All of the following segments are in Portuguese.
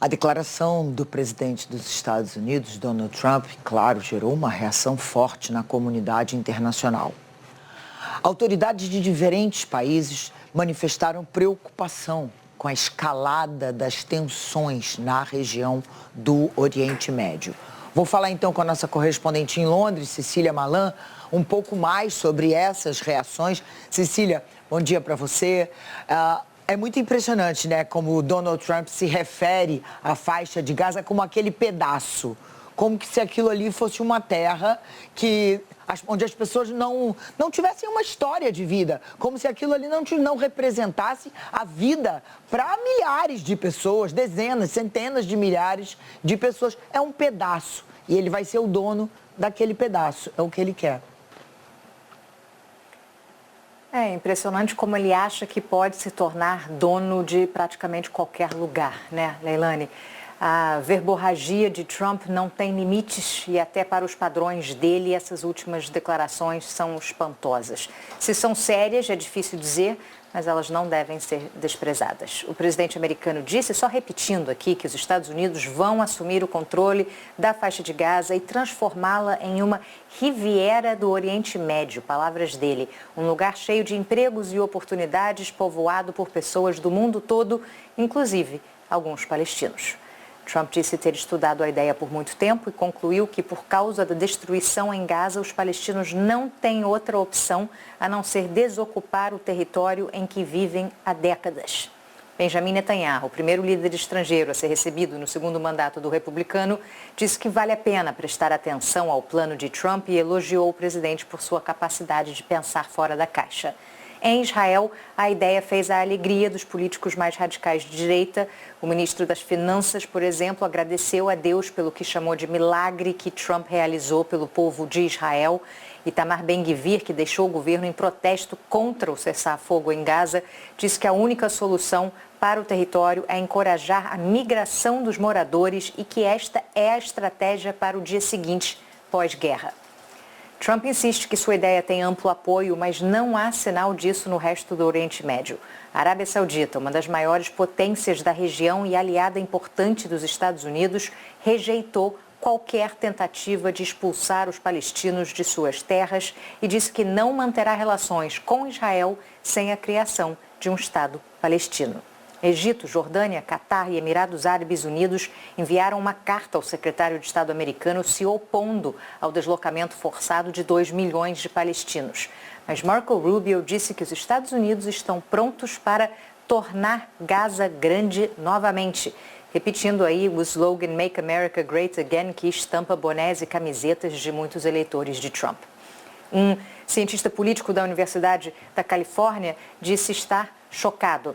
A declaração do presidente dos Estados Unidos, Donald Trump, claro, gerou uma reação forte na comunidade internacional. Autoridades de diferentes países manifestaram preocupação com a escalada das tensões na região do Oriente Médio. Vou falar então com a nossa correspondente em Londres, Cecília Malan, um pouco mais sobre essas reações. Cecília, bom dia para você. É muito impressionante, né, como o Donald Trump se refere à faixa de Gaza como aquele pedaço, como que se aquilo ali fosse uma terra onde as pessoas não tivessem uma história de vida, como se aquilo ali não representasse a vida para milhares de pessoas, dezenas, centenas de milhares de pessoas. É um pedaço e ele vai ser o dono daquele pedaço, é o que ele quer. É impressionante como ele acha que pode se tornar dono de praticamente qualquer lugar, né, Leilani? A verborragia de Trump não tem limites e até para os padrões dele essas últimas declarações são espantosas. Se são sérias, é difícil dizer, mas elas não devem ser desprezadas. O presidente americano disse, só repetindo aqui, que os Estados Unidos vão assumir o controle da faixa de Gaza e transformá-la em uma Riviera do Oriente Médio, palavras dele, um lugar cheio de empregos e oportunidades, povoado por pessoas do mundo todo, inclusive alguns palestinos. Trump disse ter estudado a ideia por muito tempo e concluiu que, por causa da destruição em Gaza, os palestinos não têm outra opção a não ser desocupar o território em que vivem há décadas. Benjamin Netanyahu, o primeiro líder estrangeiro a ser recebido no segundo mandato do republicano, disse que vale a pena prestar atenção ao plano de Trump e elogiou o presidente por sua capacidade de pensar fora da caixa. Em Israel, a ideia fez a alegria dos políticos mais radicais de direita. O ministro das Finanças, por exemplo, agradeceu a Deus pelo que chamou de milagre que Trump realizou pelo povo de Israel. Itamar Ben-Gvir, que deixou o governo em protesto contra o cessar-fogo em Gaza, disse que a única solução para o território é encorajar a migração dos moradores e que esta é a estratégia para o dia seguinte, pós-guerra. Trump insiste que sua ideia tem amplo apoio, mas não há sinal disso no resto do Oriente Médio. A Arábia Saudita, uma das maiores potências da região e aliada importante dos Estados Unidos, rejeitou qualquer tentativa de expulsar os palestinos de suas terras e disse que não manterá relações com Israel sem a criação de um Estado palestino. Egito, Jordânia, Catar e Emirados Árabes Unidos enviaram uma carta ao secretário de Estado americano se opondo ao deslocamento forçado de 2 milhões de palestinos. Mas Marco Rubio disse que os Estados Unidos estão prontos para tornar Gaza grande novamente, repetindo aí o slogan Make America Great Again, que estampa bonés e camisetas de muitos eleitores de Trump. Um cientista político da Universidade da Califórnia disse estar chocado.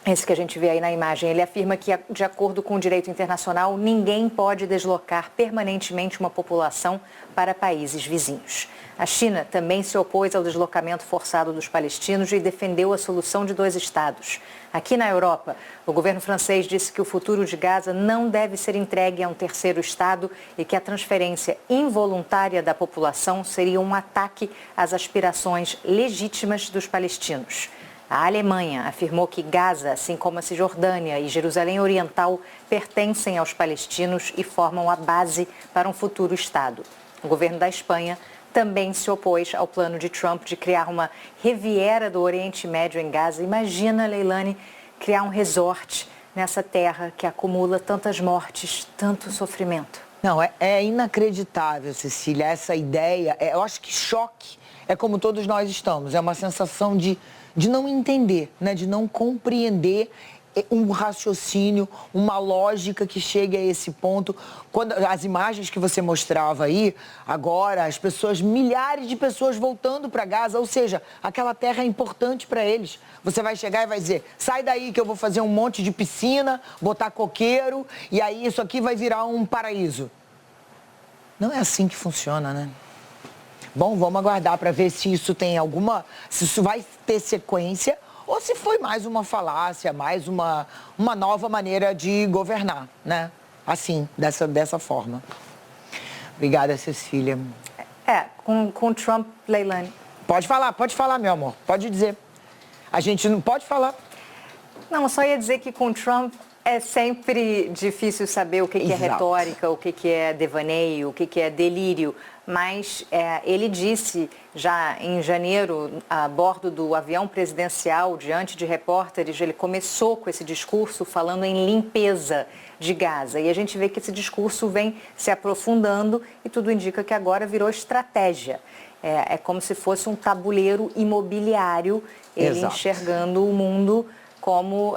Esse que a gente vê aí na imagem, ele afirma que, de acordo com o direito internacional, ninguém pode deslocar permanentemente uma população para países vizinhos. A China também se opôs ao deslocamento forçado dos palestinos e defendeu a solução de 2 estados. Aqui na Europa, o governo francês disse que o futuro de Gaza não deve ser entregue a um terceiro estado e que a transferência involuntária da população seria um ataque às aspirações legítimas dos palestinos. A Alemanha afirmou que Gaza, assim como a Cisjordânia e Jerusalém Oriental, pertencem aos palestinos e formam a base para um futuro Estado. O governo da Espanha também se opôs ao plano de Trump de criar uma Riviera do Oriente Médio em Gaza. Imagina, Leilani, criar um resort nessa terra que acumula tantas mortes, tanto sofrimento. Não, é inacreditável, Cecília, essa ideia. Eu acho que choque é como todos nós estamos. É uma sensação de não entender, né? De não compreender um raciocínio, uma lógica que chegue a esse ponto. Quando as imagens que você mostrava aí, agora, as pessoas, milhares de pessoas voltando para Gaza, ou seja, aquela terra é importante para eles. Você vai chegar e vai dizer, sai daí que eu vou fazer um monte de piscina, botar coqueiro, e aí isso aqui vai virar um paraíso. Não é assim que funciona, né? Bom, vamos aguardar para ver se isso tem se isso vai ter sequência ou se foi mais uma falácia, mais uma nova maneira de governar, né? Assim, dessa forma. Obrigada, Cecília. Com Trump, Leilani. Pode falar, meu amor. Pode dizer. A gente não pode falar. Não, só ia dizer que com Trump É sempre difícil saber o que é retórica, o que é devaneio, o que é delírio, mas ele disse já em janeiro, a bordo do avião presidencial, diante de repórteres, ele começou com esse discurso falando em limpeza de Gaza. E a gente vê que esse discurso vem se aprofundando e tudo indica que agora virou estratégia. É como se fosse um tabuleiro imobiliário, ele enxergando o mundo como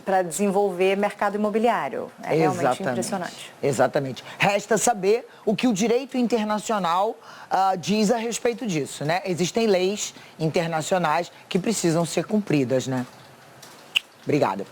para desenvolver mercado imobiliário. É realmente impressionante. Exatamente. Resta saber o que o direito internacional diz a respeito disso, né? Existem leis internacionais que precisam ser cumpridas, né? Obrigada.